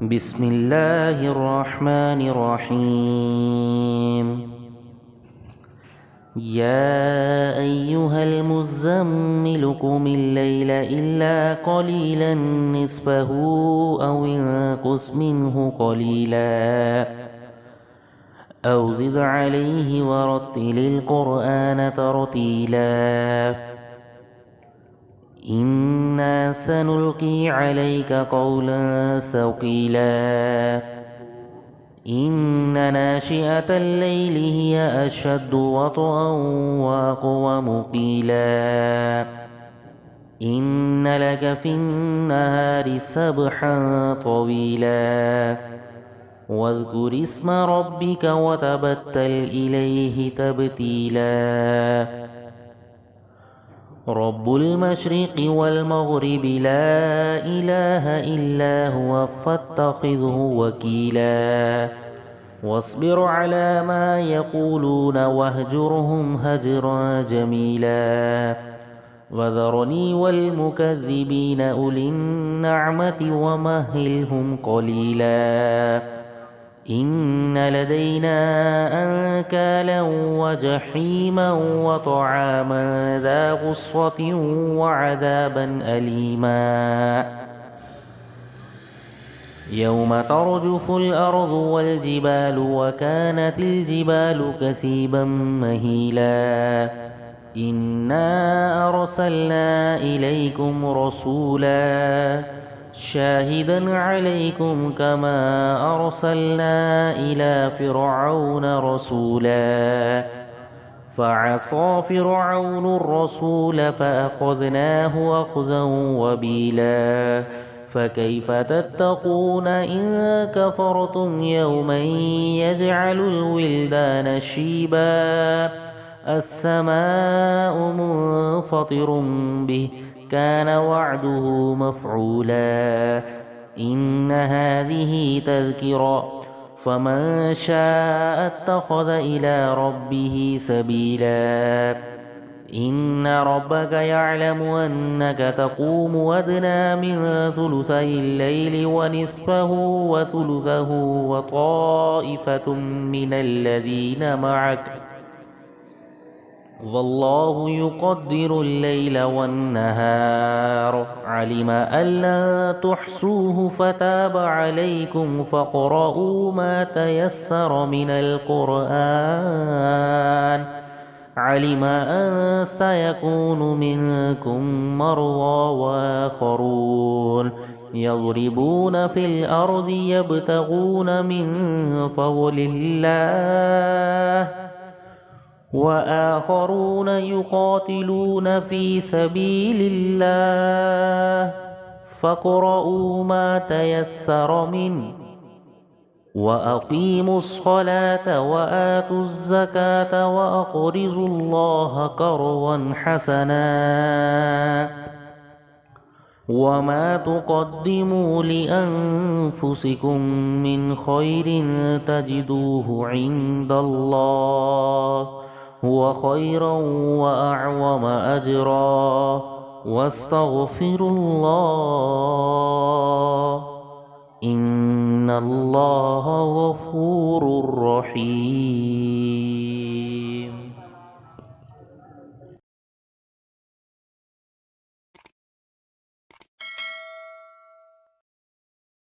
بسم الله الرحمن الرحيم. يا أيها المزمل قم الليل إلا قليلا نصفه أو انقص منه قليلا أو زد عليه ورتل القرآن ترتيلا إنا سنلقي عليك قولا ثقيلا إن ناشئة الليل هي أشد وطئا وأقوم قيلا إن لك في النهار سبحا طويلا واذكر اسم ربك وتبتل إليه تبتيلا رب المشرق والمغرب لا إله إلا هو فاتخذه وكيلا واصبر على ما يقولون واهجرهم هجرا جميلا وذرني والمكذبين أولي النعمة ومهلهم قليلا إن لدينا أنكالا وجحيما وطعاما ذا غصة وعذابا أليما يوم ترجف الأرض والجبال وكانت الجبال كثيبا مهيلا إنا أرسلنا إليكم رسولا شاهدا عليكم كما أرسلنا إلى فرعون رسولا فعصى فرعون الرسول فأخذناه أخذا وبيلا فكيف تتقون إن كفرتم يوما يجعل الولدان شيبا السماء منفطر به كان وعده مفعولا إن هذه تذكرة فمن شاء اتخذ إلى ربه سبيلا إن ربك يعلم أنك تقوم أدنى من ثلثي الليل ونصفه وثلثه وطائفة من الذين معك والله يقدر الليل والنهار علم أن لن تحصوه فتاب عليكم فاقرؤوا ما تيسر من القرآن علم أن سيكون منكم مرضى وآخرون يضربون في الأرض يبتغون من فضل الله وآخرون يقاتلون في سبيل الله فاقرؤوا ما تيسر منه وأقيموا الصلاة وآتوا الزكاة وأقرضوا الله قرضا حسنا وما تقدموا لأنفسكم من خير تجدوه عند الله هو خيرا وأعظم أجرا واستغفروا الله إن الله غفور رحيم.